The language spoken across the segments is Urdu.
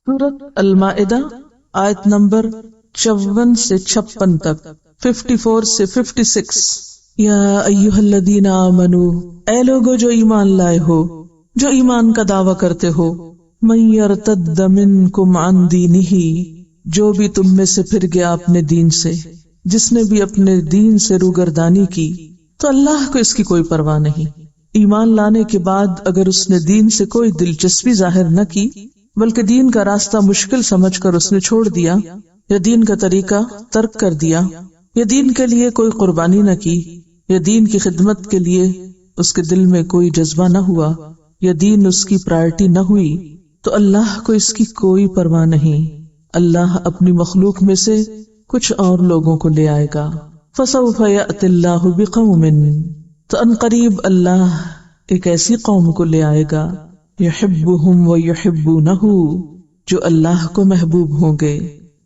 سورۃ المائدہ آیت نمبر 54 سے 56 تک، 54 سے 56۔ یا ایھا الذین آمنو، اے لوگو جو ایمان لائے ہو، جو ایمان کا دعویٰ کرتے ہو، من یرتد منکم عن دینہ، جو بھی تم میں سے پھر گیا اپنے دین سے، جس نے بھی اپنے دین سے روگردانی کی، تو اللہ کو اس کی کوئی پرواہ نہیں۔ ایمان لانے کے بعد اگر اس نے دین سے کوئی دلچسپی ظاہر نہ کی، بلکہ دین کا راستہ مشکل سمجھ کر اس نے چھوڑ دیا، یا دین کا طریقہ ترک کر دیا، یا دین کے لیے کوئی قربانی نہ کی، یا دین کی خدمت کے لیے اس کے دل میں کوئی جذبہ نہ ہوا، یا دین اس کی پرائرٹی نہ ہوئی، تو اللہ کو اس کی کوئی پرواہ نہیں۔ اللہ اپنی مخلوق میں سے کچھ اور لوگوں کو لے آئے گا۔ فسوف یأتی اللہ بقوم، تو ان قریب اللہ ایک ایسی قوم کو لے آئے گا، یحبہم ویحبونہ، جو اللہ کو محبوب ہوں گے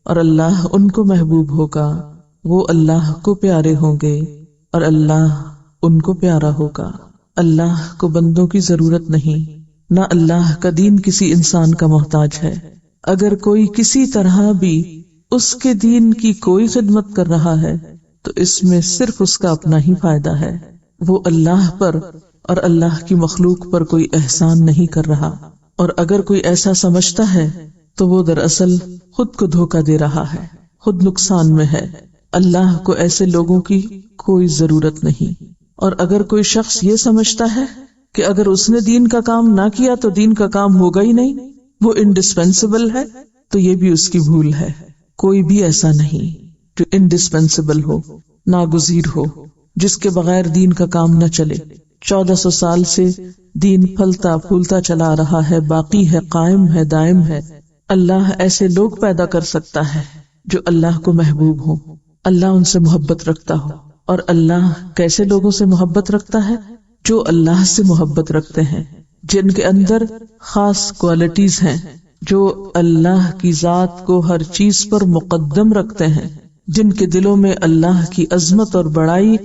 اور اللہ ان کو محبوب ہوگا، وہ اللہ کو پیارے ہوں گے اور اللہ ان کو پیارا ہوگا۔ اللہ کو بندوں کی ضرورت نہیں، نہ اللہ کا دین کسی انسان کا محتاج ہے۔ اگر کوئی کسی طرح بھی اس کے دین کی کوئی خدمت کر رہا ہے تو اس میں صرف اس کا اپنا ہی فائدہ ہے، وہ اللہ پر اور اللہ کی مخلوق پر کوئی احسان نہیں کر رہا، اور اگر کوئی ایسا سمجھتا ہے تو وہ دراصل خود کو دھوکہ دے رہا ہے، خود نقصان میں ہے۔ اللہ کو ایسے لوگوں کی کوئی ضرورت نہیں۔ اور اگر کوئی شخص یہ سمجھتا ہے کہ اگر اس نے دین کا کام نہ کیا تو دین کا کام ہوگا ہی نہیں، وہ انڈسپینسیبل ہے، تو یہ بھی اس کی بھول ہے۔ کوئی بھی ایسا نہیں جو انڈسپینسیبل ہو، ناگزیر ہو، جس کے بغیر دین کا کام نہ چلے۔ 1400 سال سے دین پھلتا پھولتا چلا رہا ہے، باقی ہے، قائم ہے، دائم ہے۔ اللہ ایسے لوگ پیدا کر سکتا ہے جو اللہ کو محبوب ہوں، اللہ ان سے محبت رکھتا ہو۔ اور اللہ کیسے لوگوں سے محبت رکھتا ہے؟ جو اللہ سے محبت رکھتے ہیں، جن کے اندر خاص کوالٹیز ہیں، جو اللہ کی ذات کو ہر چیز پر مقدم رکھتے ہیں، جن کے دلوں میں اللہ کی عظمت اور بڑائی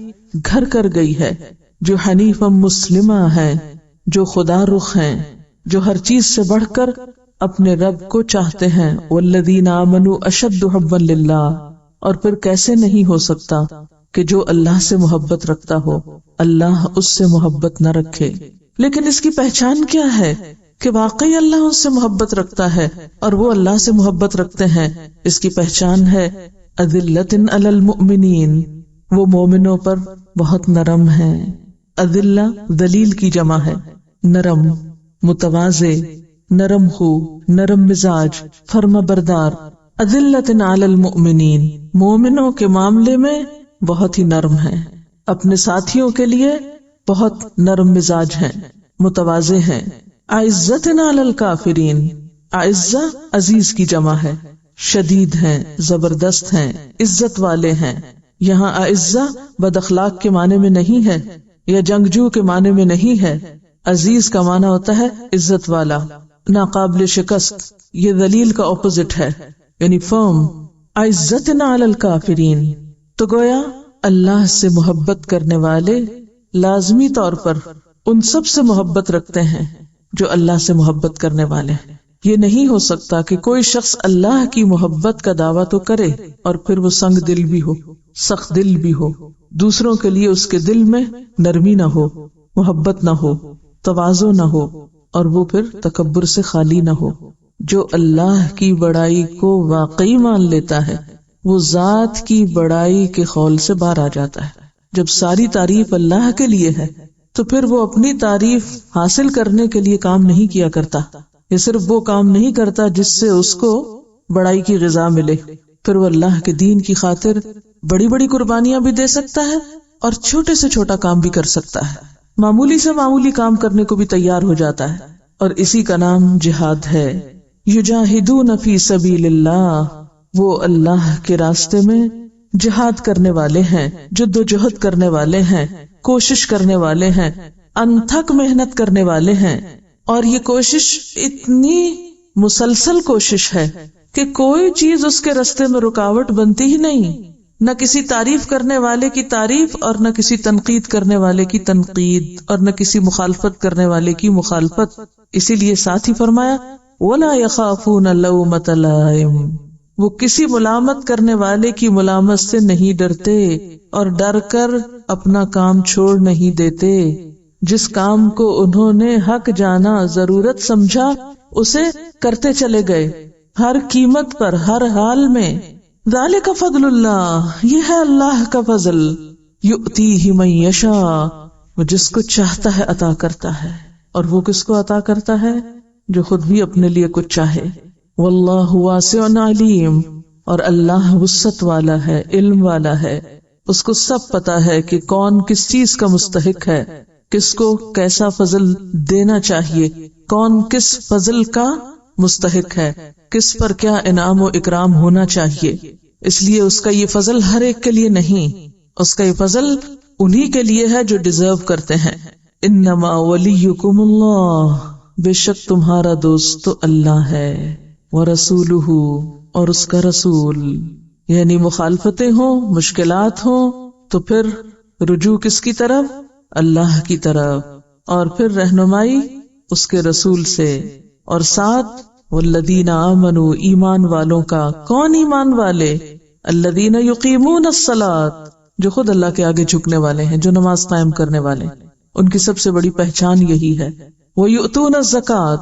گھر کر گئی ہے، جو حنیفا مسلمہ ہیں، جو خدا رخ ہیں، جو ہر چیز سے بڑھ کر اپنے رب کو چاہتے ہیں۔ والذین آمنوا اشد حبا للہ، اور پھر کیسے نہیں ہو سکتا کہ جو اللہ سے محبت رکھتا ہو اللہ اس سے محبت نہ رکھے۔ لیکن اس کی پہچان کیا ہے کہ واقعی اللہ اس سے محبت رکھتا ہے اور وہ اللہ سے محبت رکھتے ہیں؟ اس کی پہچان ہے اذلۃ علی المؤمنین، وہ مومنوں پر بہت نرم ہیں۔ اذلہ ذلیل کی جمع ہے، نرم، متواضع، نرم خو، نرم مزاج، فرما بردار۔ اذلۃ علی المؤمنین، مومنوں کے معاملے میں بہت ہی نرم ہیں، اپنے ساتھیوں کے لیے بہت نرم مزاج ہیں، متواضع ہیں۔ اعزۃ علی الکافرین، اعزہ عزیز کی جمع ہے، شدید ہیں، زبردست ہیں، عزت والے ہیں۔ یہاں اعزہ بد اخلاق کے معنی میں نہیں ہے یا جنگجو کے معنی میں نہیں ہے۔ عزیز کا معنی ہوتا ہے عزت والا، ناقابل شکست۔ یہ ذلیل کا اپوزٹ ہے، یعنی فرم۔ اعزۃ علی الکافرین، تو گویا اللہ سے محبت کرنے والے لازمی طور پر ان سب سے محبت رکھتے ہیں جو اللہ سے محبت کرنے والے ہیں۔ یہ نہیں ہو سکتا کہ کوئی شخص اللہ کی محبت کا دعویٰ تو کرے اور پھر وہ سنگ دل بھی ہو، سخت دل بھی ہو، دوسروں کے لیے اس کے دل میں نرمی نہ ہو، محبت نہ ہو، تواضع نہ ہو، اور وہ پھر تکبر سے خالی نہ ہو۔ جو اللہ کی بڑائی کو واقعی مان لیتا ہے وہ ذات کی بڑائی کے خول سے باہر آ جاتا ہے۔ جب ساری تعریف اللہ کے لیے ہے تو پھر وہ اپنی تعریف حاصل کرنے کے لیے کام نہیں کیا کرتا، یا صرف وہ کام نہیں کرتا جس سے اس کو بڑائی کی غذا ملے۔ پھر وہ اللہ کے دین کی خاطر بڑی بڑی قربانیاں بھی دے سکتا ہے اور چھوٹے سے چھوٹا کام بھی کر سکتا ہے، معمولی سے معمولی کام کرنے کو بھی تیار ہو جاتا ہے، اور اسی کا نام جہاد ہے۔ یجاہدون فی سبیل اللہ، وہ اللہ کے راستے میں جہاد کرنے والے ہیں، جد و جہد کرنے والے ہیں، کوشش کرنے والے ہیں، انتھک محنت کرنے والے ہیں۔ اور یہ کوشش اتنی مسلسل کوشش ہے کہ کوئی چیز اس کے راستے میں رکاوٹ بنتی ہی نہیں، نہ کسی تعریف کرنے والے کی تعریف اور نہ کسی تنقید کرنے والے کی تنقید اور نہ کسی مخالفت کرنے والے کی مخالفت۔ اسی لیے ساتھ ہی فرمایا ولا يخافون لومۃ لائم، وہ کسی ملامت کرنے والے کی ملامت سے نہیں ڈرتے اور ڈر کر اپنا کام چھوڑ نہیں دیتے. جس کام کو انہوں نے حق جانا، ضرورت سمجھا، اسے کرتے چلے گئے ہر قیمت پر، ہر حال میں. ذالک فضل اللہ، یہ ہے اللہ کا فضل. یؤتیہ من یشاء، وہ جس کو چاہتا ہے عطا کرتا ہے. اور وہ کس کو عطا کرتا ہے؟ جو خود بھی اپنے لیے کچھ چاہے. واللہ واسع علیم، اور اللہ وسعت والا ہے، علم والا ہے. اس کو سب پتا ہے کہ کون کس چیز کا مستحق ہے، کس کو کیسا فضل دینا چاہیے، کون کس فضل کا مستحق ہے، کس پر کیا انعام و اکرام ہونا چاہیے. اس لیے اس کا یہ فضل ہر ایک کے لیے نہیں، اس کا یہ فضل انہی کے لیے ہے جو ڈیزرو کرتے ہیں. انما ولیکم اللہ، بے شک تمہارا دوست تو اللہ ہے. ورسولہ، اور اس کا رسول. یعنی مخالفتیں ہوں، مشکلات ہوں تو پھر رجوع کس کی طرف؟ اللہ کی طرف. اور پھر رہنمائی اس کے رسول سے. اور ساتھ والذین آمنوا، ایمان والوں کا. کون ایمان والے؟ الذین یقیمون الصلاۃ، جو خود اللہ کے آگے جھکنے والے ہیں، جو نماز قائم کرنے والے ہیں. ان کی سب سے بڑی پہچان یہی ہے. وَيُؤْتُونَ الزَّكَاةَ،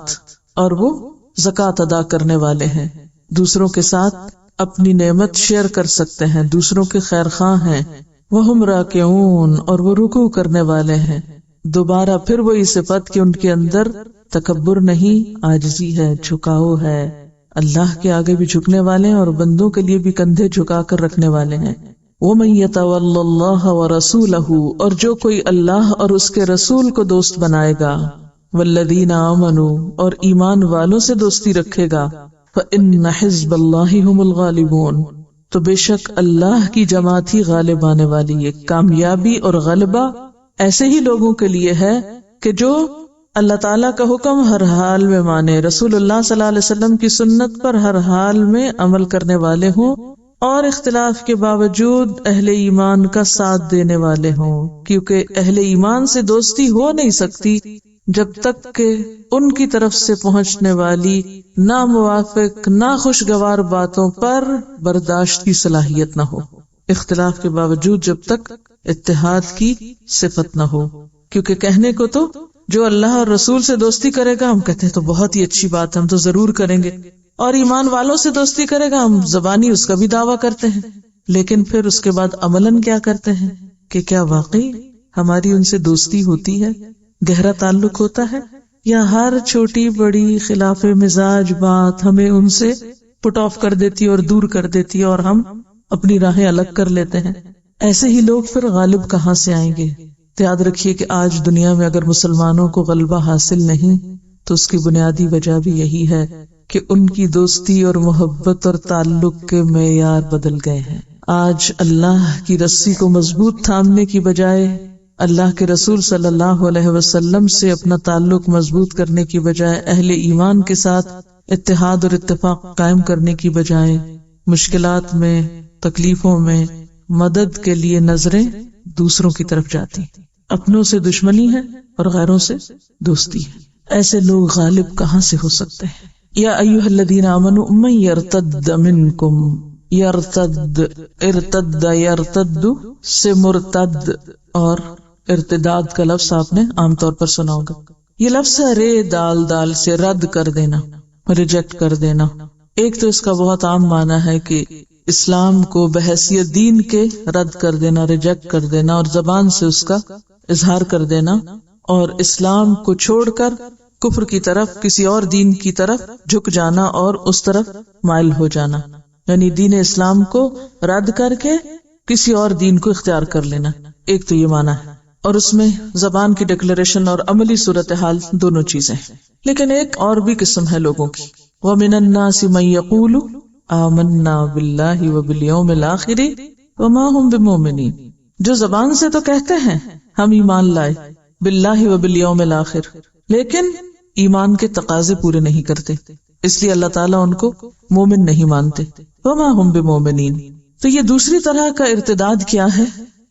اور وہ زکوٰۃ ادا کرنے والے ہیں. دوسروں کے ساتھ اپنی نعمت شیئر کر سکتے ہیں، دوسروں کے خیر خواہ ہیں. وَهُمْ رَاكِعُونَ، اور وہ رکوع کرنے والے ہیں. دوبارہ پھر وہی صفت کہ ان کے اندر تکبر نہیں، عاجزی ہے، جھکاؤ ہے. اللہ کے آگے بھی جھکنے والے ہیں اور بندوں کے لیے بھی کندھے جھکا کر رکھنے والے ہیں. وَمَن يَتَوَلَّ اللَّهَ وَرَسُولَهُ، اور جو کوئی اللہ اور اس کے رسول کو دوست بنائے گا. وَالَّذِينَ آمَنُوا، اور ایمان والوں سے دوستی رکھے گا. فَإِنَّ حِزْبَ اللَّهِ هُمُ الْغَالِبُونَ، تو بے شک اللہ کی جماعت ہی غالب آنے والی ہے. کامیابی اور غلبہ ایسے ہی لوگوں کے لیے ہے کہ جو اللہ تعالیٰ کا حکم ہر حال میں مانے، رسول اللہ صلی اللہ علیہ وسلم کی سنت پر ہر حال میں عمل کرنے والے ہوں، اور اختلاف کے باوجود اہل ایمان کا ساتھ دینے والے ہوں. کیونکہ اہل ایمان سے دوستی ہو نہیں سکتی جب تک کہ ان کی طرف سے پہنچنے والی ناموافق، ناخوشگوار باتوں پر برداشت کی صلاحیت نہ ہو. اختلاف کے باوجود جب تک اتحاد کی صفت نہ ہو. کیونکہ کہنے کو تو جو اللہ اور رسول سے دوستی کرے گا ہم کہتے ہیں تو بہت ہی اچھی بات ہے، ہم تو ضرور کریں گے. اور ایمان والوں سے دوستی کرے گا ہم زبانی اس کا بھی دعویٰ کرتے ہیں، لیکن پھر اس کے بعد عملاً کیا کرتے ہیں کہ کیا واقعی ہماری ان سے دوستی ہوتی ہے، گہرا تعلق ہوتا ہے، یا ہر چھوٹی بڑی خلاف مزاج بات ہمیں ان سے پٹ آف کر دیتی اور دور کر دیتی اور ہم اپنی راہیں الگ کر لیتے ہیں. ایسے ہی لوگ پھر غالب کہاں سے آئیں گے؟ تو یاد رکھیے کہ آج دنیا میں اگر مسلمانوں کو غلبہ حاصل نہیں تو اس کی بنیادی وجہ بھی یہی ہے کہ ان کی دوستی اور محبت اور تعلق کے معیار بدل گئے ہیں. آج اللہ کی رسی کو مضبوط تھامنے کی بجائے، اللہ کے رسول صلی اللہ علیہ وسلم سے اپنا تعلق مضبوط کرنے کی بجائے، اہل ایمان کے ساتھ اتحاد اور اتفاق قائم کرنے کی بجائے، مشکلات میں، تکلیفوں میں مدد کے لیے نظریں دوسروں کی طرف جاتی. اپنوں سے دشمنی ہے اور غیروں سے دوستی ہے. ایسے لوگ غالب کہاں سے ہو سکتے ہیں؟ یا ایھا الذین آمنوا من یرتد منکم، یرتد، ارتد، یرتد سے مرتد، اور ارتداد کا لفظ آپ نے عام طور پر سنا ہوگا. یہ لفظ ہے رے دال دال سے، رد کر دینا، ریجیکٹ کر دینا. ایک تو اس کا بہت عام معنی ہے کہ اسلام کو بحیثیت دین کے رد کر دینا، ریجیکٹ کر دینا اور زبان سے اس کا اظہار کر دینا، اور اسلام کو چھوڑ کر کفر کی طرف، کسی اور دین کی طرف جھک جانا اور اس طرف مائل ہو جانا. یعنی دین اسلام کو رد کر کے کسی اور دین کو اختیار کر لینا. ایک تو یہ معنی ہے، اور اس میں زبان کی ڈکلیریشن اور عملی صورتحال دونوں چیزیں ہیں. لیکن ایک اور بھی قسم ہے لوگوں کی. وَمِنَ النَّاسِ مَن يَقُولُ آمَنَّا بِاللَّهِ وَبِالْيَوْمِ الْآخِرِ وَمَا هُمْ بِمُؤْمِنِينَ، جو زبان سے تو کہتے ہیں ہم ایمان لائے باللہ وبالیوم الآخر، لیکن ایمان کے تقاضے پورے نہیں کرتے، اس لیے اللہ تعالیٰ ان کو مومن نہیں مانتے. وَمَا هُمْ بِمُؤْمِنِينَ. تو یہ دوسری طرح کا ارتداد کیا ہے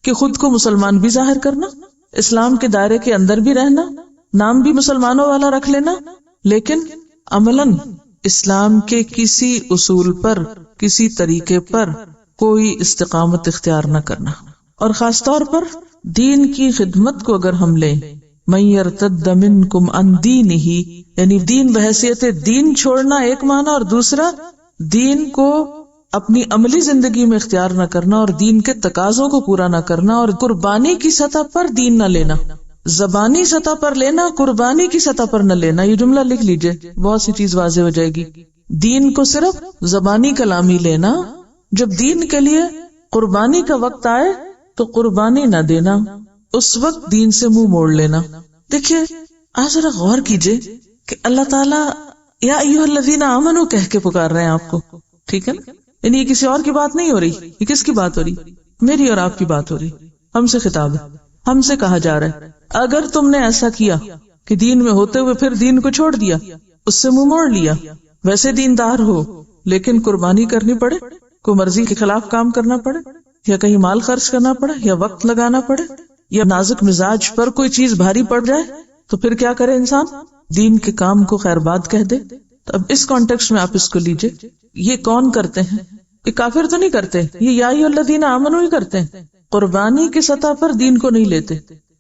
کہ خود کو مسلمان بھی ظاہر کرنا، اسلام کے دائرے کے اندر بھی رہنا، نام بھی مسلمانوں والا رکھ لینا، لیکن عملاً اسلام کے کسی اصول پر، کسی طریقے پر کوئی استقامت اختیار نہ کرنا، اور خاص طور پر دین کی خدمت کو اگر ہم لیں، من یرتد منکم عن دینہ، یعنی دین بحیثیت دین چھوڑنا ایک معنی، اور دوسرا دین کو اپنی عملی زندگی میں اختیار نہ کرنا اور دین کے تقاضوں کو پورا نہ کرنا، اور قربانی کی سطح پر دین نہ لینا، زبانی سطح پر لینا، قربانی کی سطح پر نہ لینا۔ یہ جملہ لکھ لیجئے، بہت سی چیز واضح ہو جائے گی۔ دین کو صرف زبانی کلامی لینا، جب دین کے لیے قربانی کا وقت آئے تو قربانی نہ دینا، اس وقت دین سے منہ موڑ لینا۔ دیکھیے آج ذرا غور کیجئے کہ اللہ تعالیٰ یا ایھا الذین آمنوا کہہ کے پکار رہے ہیں آپ کو، ٹھیک ہے نا؟ یعنی یہ کسی اور کی بات نہیں ہو رہی، یہ کس کی بات ہو رہی؟ میری اور آپ کی بات ہو رہی، ہم سے خطاب ہے، ہم سے کہا جا رہا ہے اگر تم نے ایسا کیا کہ دین میں ہوتے ہوئے پھر دین کو چھوڑ دیا، اس سے منہ موڑ لیا، ویسے دیندار ہو لیکن قربانی کرنی پڑے، کوئی مرضی کے خلاف کام کرنا پڑے، یا کہیں مال خرچ کرنا پڑے، یا وقت لگانا پڑے، یا نازک مزاج پر کوئی چیز بھاری پڑ جائے، تو پھر کیا کرے انسان؟ دین کے کام کو خیر بات کہہ دے۔ تو اب اس کانٹیکسٹ میں آپ اس کو لیجئے، یہ کون کرتے ہیں؟ یہ کافر تو نہیں کرتے، یہ یا ایھا الذین آمنوا ہی کرتے ہیں، قربانی کی سطح پر دین کو نہیں لیتے۔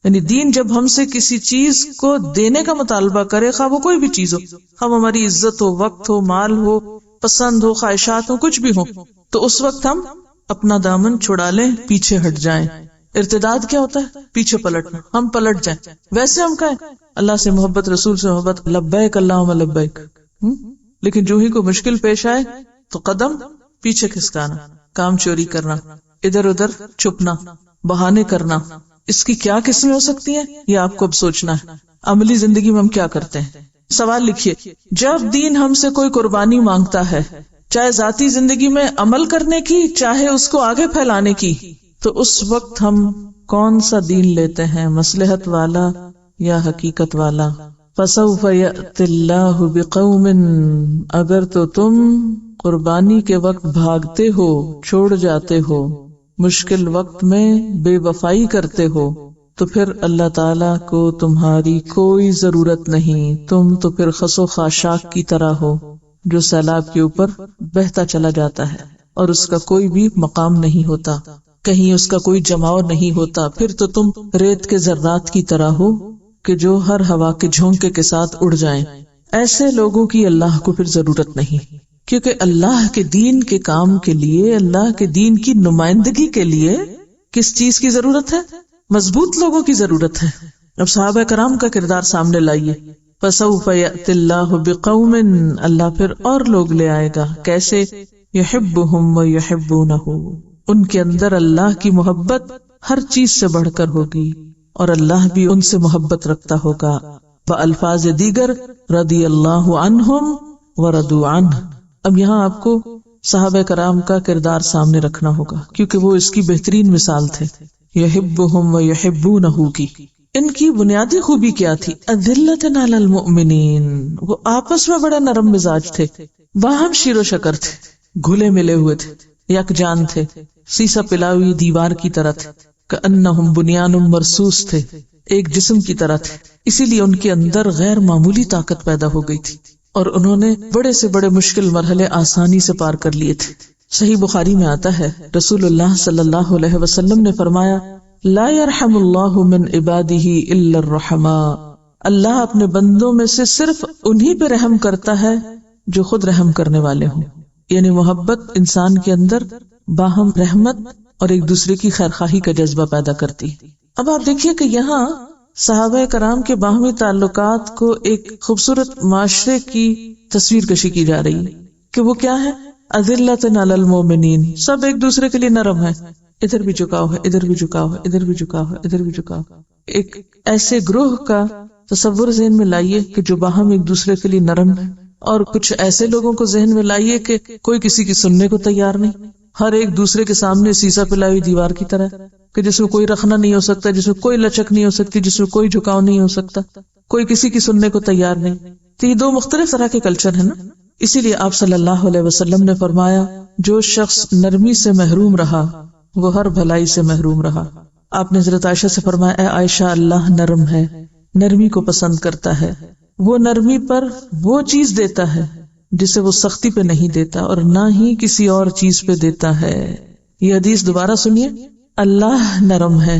یعنی دین جب ہم سے کسی چیز کو دینے کا مطالبہ کرے، خواہ وہ کوئی بھی چیز ہو، خواہ ہماری عزت ہو، وقت ہو، مال ہو، پسند ہو، خواہشات ہو، کچھ بھی ہو، تو اس وقت ہم اپنا دامن چھڑا لیں، پیچھے ہٹ جائیں۔ ارتداد کیا ہوتا ہے؟ پیچھے پلٹنا، ہم پلٹ جائیں۔ ویسے ہم کہیں اللہ سے محبت، رسول سے محبت، لبیک اللہم لبیک، لیکن جو ہی کوئی مشکل پیش آئے تو قدم پیچھے کھسکانا، کام چوری کرنا، ادھر ادھر چھپنا، بہانے کرنا۔ اس کی کیا قسمیں ہو سکتی ہیں یہ آپ کو اب سوچنا ہے۔ عملی زندگی میں ہم کیا کرتے ہیں؟ سوال لکھیے، جب دین ہم سے کوئی قربانی مانگتا ہے، چاہے ذاتی زندگی میں عمل کرنے کی، چاہے اس کو آگے پھیلانے کی، تو اس وقت ہم کون سا دین لیتے ہیں؟ مصلحت والا یا حقیقت والا؟ فَسَوْفَ يَأْتِ اللَّهُ بِقَوْمٍ، اگر تو تم قربانی کے وقت بھاگتے ہو، چھوڑ جاتے ہو، مشکل وقت میں بے وفائی کرتے ہو، تو پھر اللہ تعالیٰ کو تمہاری کوئی ضرورت نہیں، تم تو پھر خس و خاشاک کی طرح ہو جو سیلاب کے اوپر بہتا چلا جاتا ہے اور اس کا کوئی بھی مقام نہیں ہوتا، کہیں اس کا کوئی جماؤ نہیں ہوتا۔ پھر تو تم ریت کے ذرات کی طرح ہو کہ جو ہر ہوا کے جھونکے کے ساتھ اڑ جائیں۔ ایسے لوگوں کی اللہ کو پھر ضرورت نہیں، کیونکہ اللہ کے دین کے کام کے لیے، اللہ کے دین کی نمائندگی کے لیے کس چیز کی ضرورت ہے؟ مضبوط لوگوں کی ضرورت ہے۔ اب صحابہ کرام کا کردار سامنے لائیے۔ فَسَوْفَ يَأْتِ اللَّهُ بِقَوْمٍ، اللہ پھر اور لوگ لے آئے گا، کیسے؟ يُحِبُّهُمْ وَيُحِبُّونَهُ، ان کے اندر اللہ کی محبت ہر چیز سے بڑھ کر ہوگی اور اللہ بھی ان سے محبت رکھتا ہوگا۔ بألفاظ دیگر رضی اللہ عنہم ورضوا عنہ۔ اب یہاں آپ کو صحابہ کرام کا کردار سامنے رکھنا ہوگا، کیونکہ وہ اس کی بہترین مثال تھے۔ یحبہم ویحبونہ کی ان کی بنیادی خوبی کیا تھی؟ اذلۃ علی المؤمنین، وہ آپس میں بڑے نرم مزاج تھے، باہم شیر و شکر تھے، گھلے ملے ہوئے تھے، یکجان تھے، سیسا پلاوی دیوار کی طرح تھے، کأنہم بنیان مرصوص تھے، ایک جسم کی طرح تھے۔ اسی لیے ان کے اندر غیر معمولی طاقت پیدا ہو گئی تھی اور انہوں نے بڑے سے بڑے مشکل مرحلے آسانی سے پار کر لیے تھے۔ صحیح بخاری میں آتا ہے، رسول اللہ صلی اللہ علیہ وسلم نے فرمایا، لا يرحم اللہ من عباده الا الرحماء، اللہ اپنے بندوں میں سے صرف انہی پہ رحم کرتا ہے جو خود رحم کرنے والے ہوں۔ یعنی محبت انسان کے اندر باہم رحمت اور ایک دوسرے کی خیرخواہی کا جذبہ پیدا کرتی۔ اب آپ دیکھیے کہ یہاں صحابہ کرام کے باہمی تعلقات کو ایک خوبصورت معاشرے کی تصویر کشی کی جا رہی ہے کہ وہ کیا ہے؟ اذلۃ علی المؤمنین، سب ایک دوسرے کے لیے نرم ہے، ادھر بھی جھکاؤ ہے، ادھر بھی جھکاؤ ہے، ادھر بھی جھکاؤ ہے، ادھر بھی جھکاؤ۔ ایک ایسے گروہ کا تصور ذہن میں لائیے کہ جو باہم ایک دوسرے کے لیے نرم ہے، اور کچھ ایسے لوگوں کو ذہن میں لائیے کہ کوئی کسی کی سننے کو تیار نہیں، ہر ایک دوسرے کے سامنے سیسا پلائی دیوار کی طرح کہ جس میں کوئی رخنا نہیں ہو سکتا، جس میں کوئی لچک نہیں ہو سکتی، جس میں کوئی جھکاؤ نہیں ہو سکتا، کوئی کسی کی سننے کو تیار نہیں۔ تو یہ دو مختلف طرح کے کلچر ہیں نا۔ اسی لیے آپ صلی اللہ علیہ وسلم نے فرمایا، جو شخص نرمی سے محروم رہا وہ ہر بھلائی سے محروم رہا۔ آپ نے حضرت عائشہ سے فرمایا، اے عائشہ، اللہ نرم ہے، نرمی کو پسند کرتا ہے۔ وہ نرمی پر وہ چیز دیتا ہے جسے وہ سختی پہ نہیں دیتا، اور نہ ہی کسی اور چیز پہ دیتا ہے. یہ حدیث دوبارہ سنیے. اللہ نرم ہے،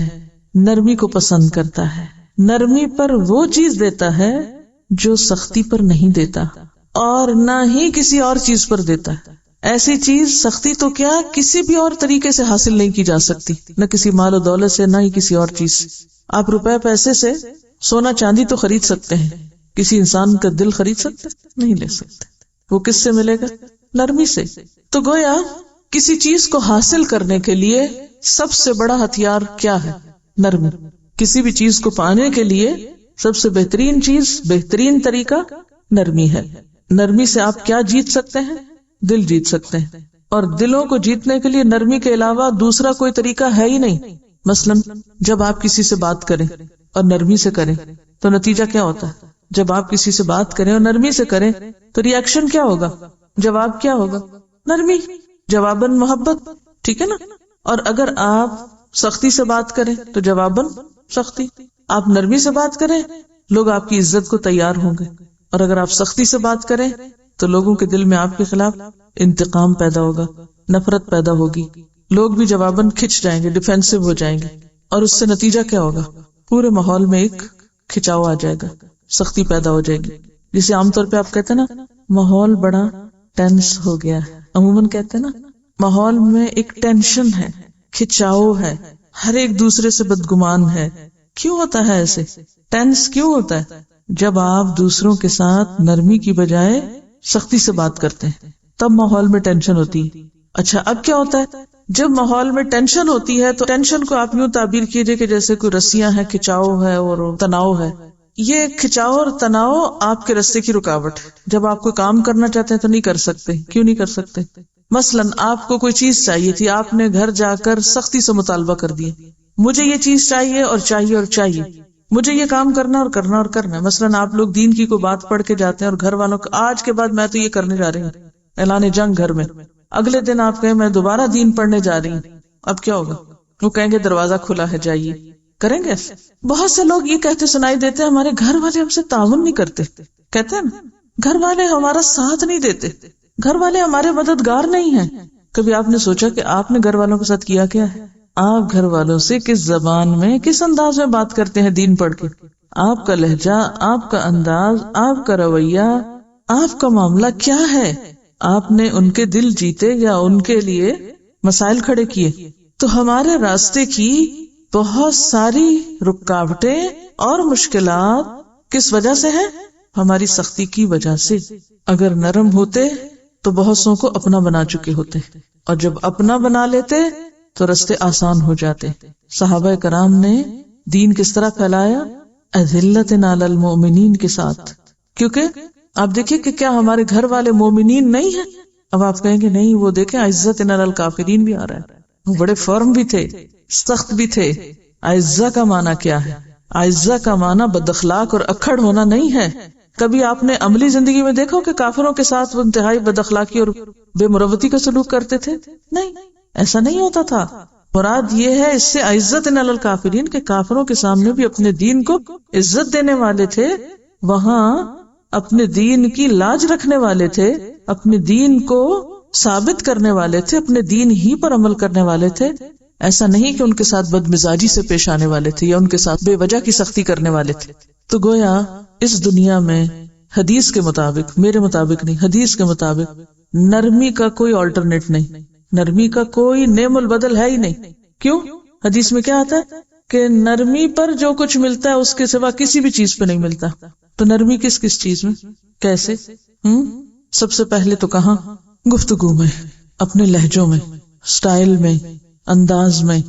نرمی کو پسند کرتا ہے، نرمی پر وہ چیز دیتا ہے جو سختی پر نہیں دیتا، اور نہ ہی کسی اور چیز پر دیتا ہے. ایسی چیز سختی تو کیا کسی بھی اور طریقے سے حاصل نہیں کی جا سکتی، نہ کسی مال و دولت سے، نہ ہی کسی اور چیز سے. آپ روپے پیسے سے سونا چاندی تو خرید سکتے ہیں، کسی انسان کا دل خرید سکتے نہیں لے سکتے. وہ کس سے ملے گا؟ نرمی سے. تو گویا کسی چیز کو حاصل کرنے کے لیے سب سے بڑا ہتھیار کیا ہے؟ نرمی. کسی بھی چیز کو پانے کے لیے سب سے بہترین چیز، بہترین طریقہ نرمی ہے. نرمی سے آپ کیا جیت سکتے ہیں؟ دل جیت سکتے ہیں. اور دلوں کو جیتنے کے لیے نرمی کے علاوہ دوسرا کوئی طریقہ ہے ہی نہیں. مثلا جب آپ کسی سے بات کریں اور نرمی سے کریں تو نتیجہ کیا ہوتا ہے؟ جب آپ کسی سے بات کریں اور نرمی سے کریں تو ری ایکشن کیا ہوگا؟ جواب کیا ہوگا؟ نرمی. جواباً محبت. ٹھیک ہے نا؟ اور اگر آپ سختی سے بات کریں تو جواباً سختی. آپ نرمی سے بات کریں لوگ آپ کی عزت کو تیار ہوں گے، اور اگر آپ سختی سے بات کریں تو لوگوں کے دل میں آپ کے خلاف انتقام پیدا ہوگا، نفرت پیدا ہوگی. لوگ بھی جواباً کھچ جائیں گے، ڈیفینسو ہو جائیں گے، اور اس سے نتیجہ کیا ہوگا؟ پورے ماحول میں ایک کھچاؤ آ جائے گا، سختی پیدا ہو جائے گی. جسے عام طور پہ آپ کہتے ہیں نا ماحول بڑا ٹینس ہو گیا ہے، عموماً کہتے ہیں نا ماحول میں ایک ٹینشن ہے، کھچاؤ ہے، ہر ایک دوسرے سے بدگمان ہے. کیوں ہوتا ہے ایسے؟ ٹینس کیوں ہوتا ہے؟ جب آپ دوسروں کے ساتھ نرمی کی بجائے سختی سے بات کرتے ہیں تب ماحول میں ٹینشن ہوتی ہے. اچھا اب کیا ہوتا ہے؟ جب ماحول میں ٹینشن ہوتی ہے تو ٹینشن کو آپ یوں تعبیر کیجئے کہ جیسے کوئی رسیاں ہیں، کھچاؤ ہے اور تناؤ ہے. یہ کھچاؤ اور تناؤ آپ کے راستے کی رکاوٹ ہے. جب آپ کوئی کام کرنا چاہتے ہیں تو نہیں کر سکتے. کیوں نہیں کر سکتے؟ مثلاً آپ کو کوئی چیز چاہیے تھی، آپ نے گھر جا کر سختی سے مطالبہ کر دیا، مجھے یہ چیز چاہیے اور چاہیے اور چاہیے، مجھے یہ کام کرنا اور کرنا اور کرنا. مثلاً آپ لوگ دین کی کوئی بات پڑھ کے جاتے ہیں اور گھر والوں کو آج کے بعد میں تو یہ کرنے جا رہی ہوں، اعلان جنگ گھر میں. اگلے دن آپ کہیں میں دوبارہ دین پڑھنے جا رہی ہوں، اب کیا ہوگا؟ وہ کہیں گے دروازہ کھلا ہے جائیے. کریں گے ایسے؟ بہت سے لوگ یہ کہتے سنائی دیتے ہیں ہمارے گھر والے ہم سے تعاون نہیں کرتے. کہتے ہیں نا گھر والے ہمارا ساتھ نہیں دیتے، گھر والے ہمارے مددگار نہیں ہیں. کبھی آپ نے سوچا کہ آپ نے گھر والوں کے ساتھ کیا کیا ہے؟ آپ گھر والوں سے کس زبان میں، کس انداز میں بات کرتے ہیں دین پڑھ کے؟ آپ کا لہجہ، آپ کا انداز، آپ کا رویہ، آپ کا معاملہ کیا ہے؟ آپ نے ان کے دل جیتے یا ان کے لیے مسائل کھڑے کیے؟ تو ہمارے راستے کی بہت ساری رکاوٹیں اور مشکلات کس وجہ سے ہیں؟ ہماری سختی کی وجہ سے. اگر نرم ہوتے تو بہت سو کو اپنا بنا چکے ہوتے، اور جب اپنا بنا لیتے تو رستے آسان ہو جاتے. صحابہ کرام نے دین کس طرح پھیلایا؟ اذلۃ علی المؤمنین کے ساتھ. کیونکہ آپ دیکھیں کہ کیا ہمارے گھر والے مومنین نہیں ہیں؟ اب آپ کہیں گے نہیں، وہ دیکھیں عزت علی الکافرین بھی آ رہا ہے. وہ بڑے فرم بھی تھے، سخت بھی تھے. عزہ کا معنی کیا ہے؟ عزہ کا معنی بد اخلاق اور اکھڑ ہونا نہیں ہے. کبھی آپ نے عملی زندگی میں دیکھو کہ کافروں کے ساتھ وہ انتہائی بد اخلاقی اور بے مروتی کا سلوک کرتے تھے؟ نہیں، ایسا نہیں ہوتا تھا. مراد یہ ہے اس سے عزت علی الکافرین کے کافروں کے سامنے بھی اپنے دین کو عزت دینے والے تھے، وہاں اپنے دین کی لاج رکھنے والے تھے، اپنے دین کو ثابت کرنے والے تھے، اپنے دین ہی پر عمل کرنے والے تھے. ایسا نہیں کہ ان کے ساتھ بدمزاجی سے پیش آنے والے تھے یا ان کے ساتھ بے وجہ کی سختی کرنے والے تھے. تو گویا اس دنیا میں حدیث کے مطابق، میرے مطابق نہیں، حدیث کے مطابق نرمی کا کوئی آلٹرنیٹ نہیں، نرمی کا کوئی نعم البدل ہے ہی نہیں. کیوں؟ حدیث میں کیا آتا ہے کہ نرمی پر جو کچھ ملتا ہے اس کے سوا کسی بھی چیز پہ نہیں ملتا. تو نرمی کس کس چیز میں، کیسے؟ سب سے پہلے تو کہاں؟ گفتگو میں، اپنے لہجوں میں، سٹائل میں، انداز میں.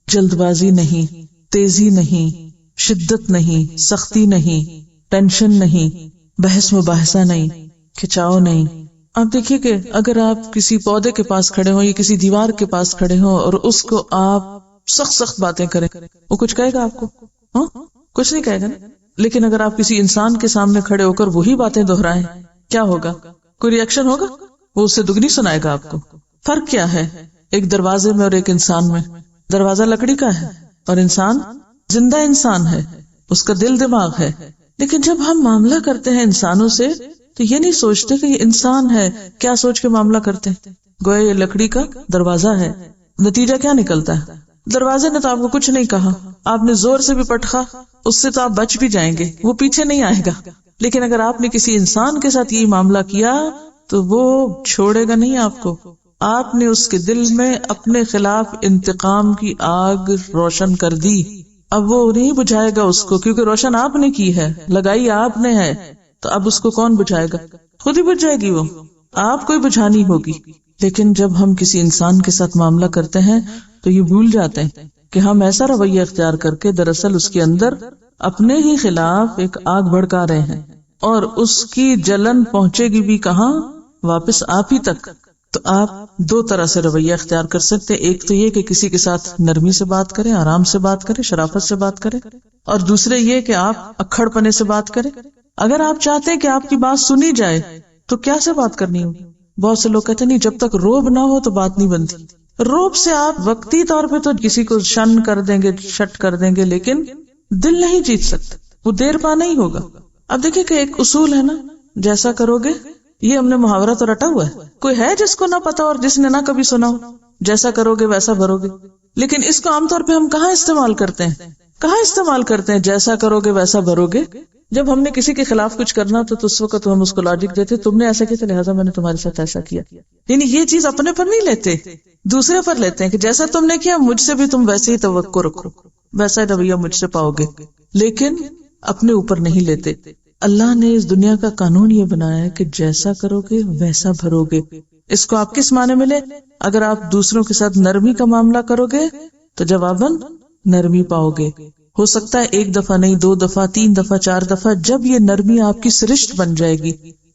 جلد بازی نہیں، تیزی نہیں، شدت نہیں، سختی نہیں، ٹینشن نہیں، بحث مباحثہ نہیں، کھچاؤ نہیں. آپ دیکھیے کہ اگر آپ کسی پودے کے پاس کھڑے ہوں یا کسی دیوار کے پاس کھڑے ہوں اور اس کو آپ سخت باتیں کریں، وہ کچھ کہے گا آپ کو؟ کچھ نہیں کہے گا نا. لیکن اگر آپ کسی انسان کے سامنے کھڑے ہو کر وہی باتیں دہرائیں، کیا ہوگا؟ کوئی ری ایکشن ہوگا؟ وہ اس سے دگنی سنائے گا آپ کو. فرق کیا ہے ایک دروازے میں اور ایک انسان میں؟ دروازہ لکڑی کا ہے اور انسان زندہ انسان ہے، اس کا دل دماغ ہے. لیکن جب ہم معاملہ کرتے ہیں انسانوں سے تو یہ نہیں سوچتے کہ یہ انسان ہے، کیا سوچ کے معاملہ کرتے ہیں؟ گویا یہ لکڑی کا دروازہ ہے، نتیجہ کیا نکلتا ہے؟ دروازے نے تو آپ کو کچھ نہیں کہا، آپ نے زور سے بھی پٹخا، اس سے تو آپ بچ بھی جائیں گے، وہ پیچھے نہیں آئے گا. لیکن اگر آپ نے کسی انسان کے ساتھ یہ معاملہ کیا تو وہ چھوڑے گا نہیں آپ کو. آپ نے اس کے دل میں اپنے خلاف انتقام کی آگ روشن کر دی. اب وہ نہیں بجھائے گا اس کو، کیونکہ روشن آپ نے کی ہے، لگائی آپ نے ہے، تو اب اس کو کون بجھائے گا؟ خود ہی بجھ جائے گی، وہ آپ کو ہی بجھانی ہوگی. لیکن جب ہم کسی انسان کے ساتھ معاملہ کرتے ہیں تو یہ بھول جاتے ہیں کہ ہم ایسا رویہ اختیار کر کے دراصل اس کے اندر اپنے ہی خلاف ایک آگ بھڑکا رہے ہیں، اور اس کی جلن پہنچے گی بھی کہاں؟ واپس آپ ہی تک. تو آپ دو طرح سے رویہ اختیار کر سکتے ہیں. ایک تو یہ کہ کسی کے ساتھ نرمی سے بات کریں، آرام سے بات کریں، شرافت سے بات کریں، اور دوسرے یہ کہ آپ اکھڑ پنے سے بات کریں. اگر آپ چاہتے ہیں کہ آپ کی بات سنی جائے تو کیا سے بات کرنی ہوگی؟ بہت سے لوگ کہتے ہیں نہیں، جب تک روب نہ ہو تو بات نہیں بنتی. روب سے آپ وقتی طور پہ تو کسی کو شن کر دیں گے، شٹ کر دیں گے، لیکن دل نہیں جیت سکتے، وہ دیر پا نہیں ہوگا. اب دیکھیں کہ ایک اصول ہے نا، جیسا کرو گے، یہ ہم نے محاورہ تو رٹا ہوا ہے. کوئی ہے جس کو نہ پتا اور جس نے نہ کبھی سنا ہو؟ جیسا کرو گے ویسا بھرو گے. لیکن اس کو عام طور پہ ہم کہاں استعمال کرتے ہیں؟ جیسا کرو گے ویسا بھرو گے. جب ہم نے کسی کے خلاف کچھ کرنا تو اس وقت ہم اس کو لاجک دیتے، تم نے ایسا کیا تو لہٰذا میں نے تمہارے ساتھ ایسا کیا. یعنی یہ چیز اپنے پر نہیں لیتے، دوسرے پر لیتے ہیں کہ جیسا تم نے کیا مجھ سے بھی تم ویسے ہی توقع رکھو، ویسا ہی رویہ مجھ سے پاؤ گے. لیکن اپنے اوپر نہیں لیتے. اللہ نے اس دنیا کا قانون یہ بنایا ہے کہ جیسا کرو گے ویسا بھرو گے. اس کو آپ کس معنی میں لیں؟ اگر آپ دوسروں کے ساتھ نرمی کا معاملہ کرو گے تو جواباً نرمی پاؤ گے. ہو سکتا ہے ایک دفعہ نہیں، 2 دفعہ، 3 دفعہ، 4 دفعہ. جب یہ نرمی آپ کی سرشت بن جائے گی،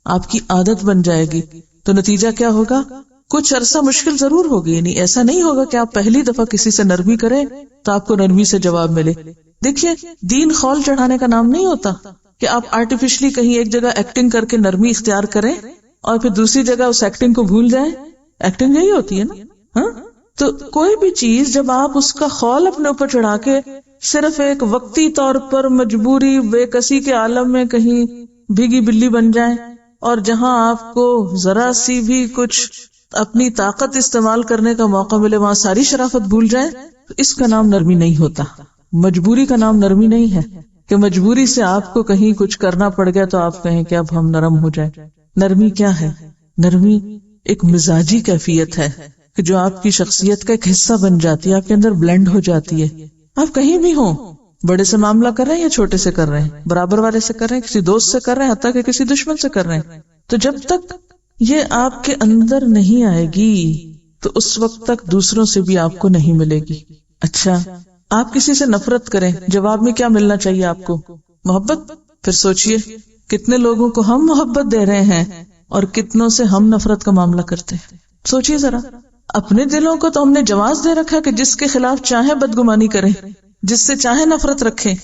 آپ کی عادت بن جائے گی، تو نتیجہ کیا ہوگا؟ کچھ عرصہ مشکل ضرور ہوگی. یعنی ایسا نہیں ہوگا کہ آپ پہلی دفعہ کسی سے نرمی کریں تو آپ کو نرمی سے جواب ملے. دیکھیے، دین خول چڑھانے کا نام نہیں ہوتا کہ آپ آرٹیفیشلی کہیں ایک جگہ ایکٹنگ کر کے نرمی اختیار کریں اور پھر دوسری جگہ اس ایکٹنگ کو بھول جائیں. ایکٹنگ یہی ہوتی ہے نا. ہاں، تو کوئی بھی چیز جب آپ اس کا خول اپنے اوپر چڑھا کے صرف ایک وقتی طور پر مجبوری بے کسی کے عالم میں کہیں بھیگی بلی بن جائیں، اور جہاں آپ کو ذرا سی بھی کچھ اپنی طاقت استعمال کرنے کا موقع ملے وہاں ساری شرافت بھول جائیں، تو اس کا نام نرمی نہیں ہوتا. مجبوری کا نام نرمی نہیں ہے کہ مجبوری سے آپ کو کہیں کچھ کرنا پڑ گیا تو آپ کہیں کہ اب ہم نرم ہو جائیں. نرمی کیا ہے؟ نرمی ایک مزاجی کیفیت ہے کہ جو آپ کی شخصیت کا ایک حصہ بن جاتی ہے، آپ کے اندر بلینڈ ہو جاتی ہے. آپ کہیں بھی ہوں، بڑے سے معاملہ کر رہے ہیں یا چھوٹے سے کر رہے ہیں، برابر والے سے کر رہے ہیں، کسی دوست سے کر رہے ہیں، حتیٰ کہ کسی دشمن سے کر رہے ہیں، تو جب تک یہ آپ کے اندر نہیں آئے گی تو اس وقت تک دوسروں سے بھی آپ کو نہیں ملے گی. اچھا، آپ کسی سے نفرت کریں، جواب میں کیا ملنا چاہیے آپ کو؟ محبت. پھر سوچئے کتنے لوگوں کو ہم محبت دے رہے ہیں اور کتنوں سے ہم نفرت کا معاملہ کرتے ہیں. سوچئے ذرا، اپنے دلوں کو تو ہم نے جواز دے رکھا کہ جس کے خلاف چاہے بدگمانی کریں، جس سے چاہے نفرت رکھیں،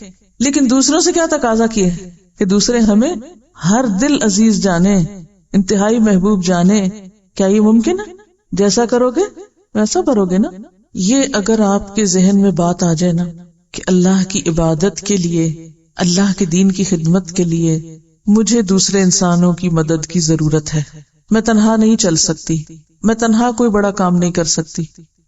لیکن دوسروں سے کیا تقاضا کیے کہ دوسرے ہمیں ہر دل عزیز جانے، انتہائی محبوب جانے. کیا یہ ممکن ہے؟ جیسا کرو گے ویسا بھرو گے نا. یہ اگر آپ کے ذہن میں بات آ جائے نا کہ اللہ کی عبادت کے لیے، اللہ کے دین کی خدمت کے لیے مجھے دوسرے انسانوں کی مدد کی ضرورت ہے، میں تنہا نہیں چل سکتی، میں تنہا کوئی بڑا کام نہیں کر سکتی،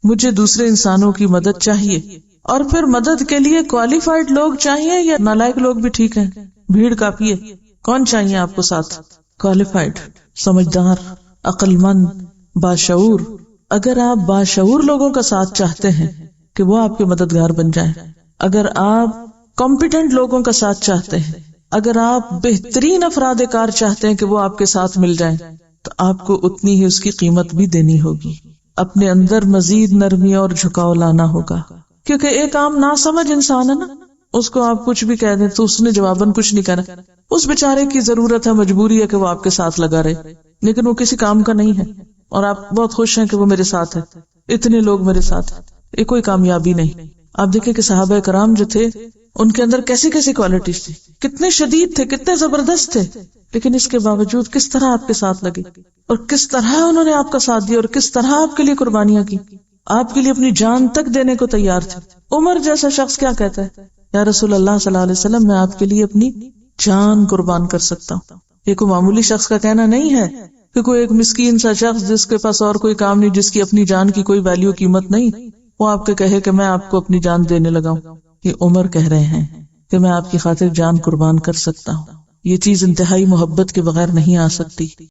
مجھے دوسرے انسانوں کی مدد چاہیے. اور پھر مدد کے لیے کوالیفائڈ لوگ چاہیے یا نالائق لوگ بھی ٹھیک ہیں؟ بھیڑ کافی ہے. کون چاہیے آپ کو ساتھ؟ کوالیفائڈ، سمجھدار، عقل مند، باشعور. اگر آپ باشعور لوگوں کا ساتھ چاہتے ہیں کہ وہ آپ کے مددگار بن جائیں، اگر آپ کمپیٹنٹ لوگوں کا ساتھ چاہتے ہیں، اگر آپ بہترین افراد کار چاہتے ہیں کہ وہ آپ کے ساتھ مل جائیں، تو آپ کو اتنی ہی اس کی قیمت بھی دینی ہوگی. اپنے اندر مزید نرمی اور جھکاؤ لانا ہوگا، کیونکہ ایک عام ناسمجھ انسان ہے نا، اس کو آپ کچھ بھی کہہ دیں تو اس نے جواباً کچھ نہیں کرا. اس بیچارے کی ضرورت ہے، مجبوری ہے کہ وہ آپ کے ساتھ لگا رہے، لیکن وہ کسی کام کا نہیں ہے اور آپ بہت خوش ہیں کہ وہ میرے ساتھ ہے، اتنے لوگ میرے ساتھ ہیں. یہ کوئی کامیابی نہیں. آپ دیکھیں کہ صحابہ کرام جو تھے ان کے اندر کیسی کیسی کوالٹیز تھی، کتنے شدید تھے، کتنے زبردست تھے، لیکن اس کے باوجود کس طرح آپ کے ساتھ لگے اور کس طرح انہوں نے آپ کا ساتھ دیا اور کس طرح آپ کے لیے قربانیاں کی، آپ کے لیے اپنی جان تک دینے کو تیار تھے. عمر جیسا شخص کیا کہتا ہے، یا رسول اللہ صلی اللہ علیہ وسلم، میں آپ کے لیے اپنی جان قربان کر سکتا ہوں. یہ کوئی معمولی شخص کا کہنا نہیں ہے کہ کوئی ایک مسکین سا شخص جس کے پاس اور کوئی کام نہیں، جس کی اپنی جان کی کوئی ویلیو قیمت نہیں، وہ آپ کے کہے کہ میں آپ کو اپنی جان دینے لگا ہوں. یہ عمر کہہ رہے ہیں کہ میں آپ کی خاطر جان قربان کر سکتا ہوں. یہ چیز انتہائی محبت کے بغیر نہیں آ سکتی.